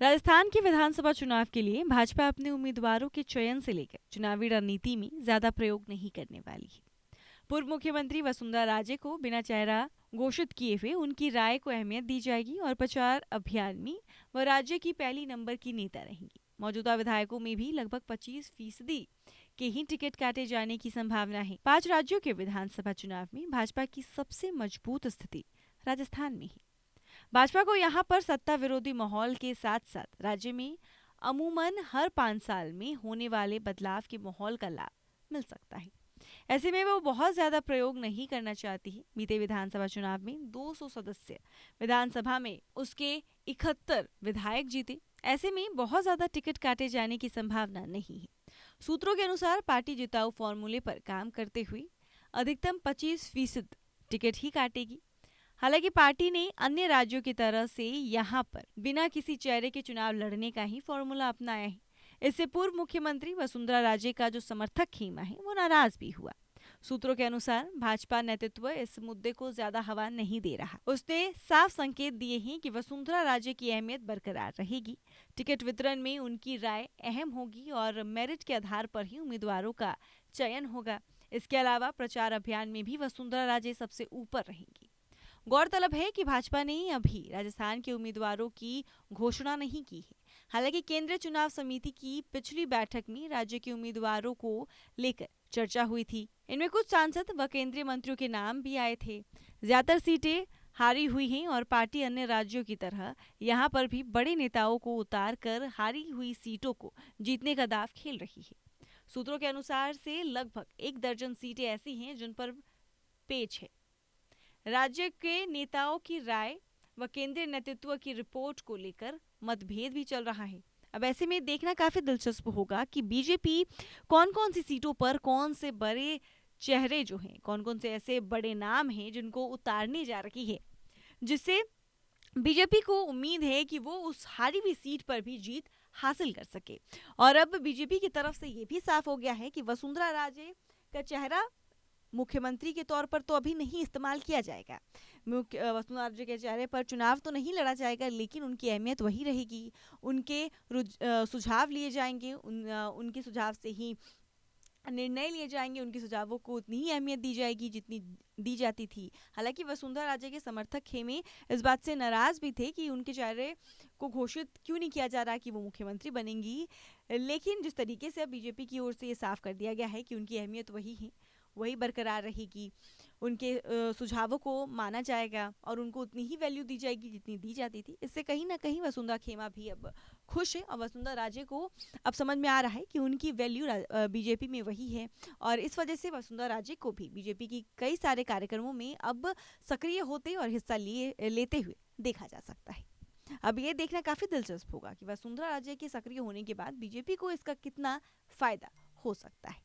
राजस्थान के विधानसभा चुनाव के लिए भाजपा अपने उम्मीदवारों के चयन से लेकर चुनावी रणनीति में ज्यादा प्रयोग नहीं करने वाली है। पूर्व मुख्यमंत्री वसुंधरा राजे को बिना चेहरा घोषित किए हुए उनकी राय को अहमियत दी जाएगी और प्रचार अभियान में वह राज्य की पहली नंबर की नेता रहेंगी। मौजूदा विधायकों में भी लगभग 25% के ही टिकट काटे जाने की संभावना है। 5 राज्यों के विधानसभा चुनाव में भाजपा की सबसे मजबूत स्थिति राजस्थान में है। भाजपा को यहां पर सत्ता विरोधी माहौल के साथ साथ राज्य में अमूमन हर 5 साल में होने वाले बदलाव के माहौल का लाभ मिल सकता है। ऐसे में वो बहुत ज्यादा प्रयोग नहीं करना चाहती है। बीते विधानसभा चुनाव में 200 सदस्य विधानसभा में उसके 71 विधायक जीते। ऐसे में बहुत ज्यादा टिकट काटे जाने की संभावना नहीं है। सूत्रों के अनुसार पार्टी जिताऊ फॉर्मूले पर काम करते हुए अधिकतम 25% टिकट ही काटेगी। हालांकि पार्टी ने अन्य राज्यों की तरह से यहां पर बिना किसी चेहरे के चुनाव लड़ने का ही फॉर्मूला अपनाया है। इससे पूर्व मुख्यमंत्री वसुंधरा राजे का जो समर्थक खेमा है वो नाराज भी हुआ। सूत्रों के अनुसार भाजपा नेतृत्व इस मुद्दे को ज्यादा हवा नहीं दे रहा। उसने साफ संकेत दिए हैं कि वसुंधरा राजे की अहमियत बरकरार रहेगी। टिकट वितरण में उनकी राय अहम होगी और मेरिट के आधार पर ही उम्मीदवारों का चयन होगा। इसके अलावा प्रचार अभियान में भी वसुंधरा राजे सबसे ऊपर रहेंगी। गौरतलब है कि भाजपा ने अभी राजस्थान के उम्मीदवारों की घोषणा नहीं की है। हालांकि केंद्रीय चुनाव समिति की पिछली बैठक में राज्य के उम्मीदवारों को लेकर चर्चा हुई थी। इनमें कुछ सांसद व केंद्रीय मंत्रियों के नाम भी आए थे। ज्यादातर सीटें हारी हुई हैं और पार्टी अन्य राज्यों की तरह यहां पर भी बड़े नेताओं को उतार कर हारी हुई सीटों को जीतने का दाव खेल रही है। सूत्रों के अनुसार से लगभग 1 दर्जन सीटें ऐसी हैं जिन पर पेच है। राज्य के नेताओं की राय व केंद्रीय नेतृत्व की रिपोर्ट को लेकर मतभेद भी चल रहा है। अब ऐसे में देखना काफी दिलचस्प होगा कि बीजेपी कौन कौन सी सीटों पर कौन से बड़े चेहरे जो हैं, कौन कौन से ऐसे बड़े नाम हैं जिनको उतारने जा रही है, जिससे बीजेपी को उम्मीद है कि वो उस हारी हुई सीट पर भी जीत हासिल कर सके। और अब बीजेपी की तरफ से ये भी साफ हो गया है कि वसुंधरा राजे का चेहरा मुख्यमंत्री के तौर पर तो अभी नहीं इस्तेमाल किया जाएगा। वसुंधरा राजे के चेहरे पर चुनाव तो नहीं लड़ा जाएगा, लेकिन उनकी अहमियत वही रहेगी। उनके सुझाव लिए जाएंगे, उनके सुझाव से ही निर्णय लिए जाएंगे। उनके सुझावों को उतनी ही अहमियत दी जाएगी जितनी दी जाती थी। हालांकि वसुंधरा राजे के समर्थक खेमे इस बात से नाराज भी थे कि उनके चेहरे को घोषित क्यों नहीं किया जा रहा कि वो मुख्यमंत्री बनेंगी, लेकिन जिस तरीके से अब बीजेपी की ओर से ये साफ कर दिया गया है कि उनकी अहमियत वही है, वही बरकरार रहेगी। उनके सुझावों को माना जाएगा और उनको उतनी ही वैल्यू दी जाएगी जितनी दी जाती थी। इससे कहीं ना कहीं वसुंधरा खेमा भी अब खुश है और वसुंधरा राजे को अब समझ में आ रहा है कि उनकी वैल्यू बीजेपी में वही है। और इस वजह से वसुंधरा राजे को भी बीजेपी की कई सारे कार्यक्रमों में अब सक्रिय होते और हिस्सा लेते हुए देखा जा सकता है। अब ये देखना काफी दिलचस्प होगा कि वसुंधरा राजे के सक्रिय होने के बाद बीजेपी को इसका कितना फायदा हो सकता है।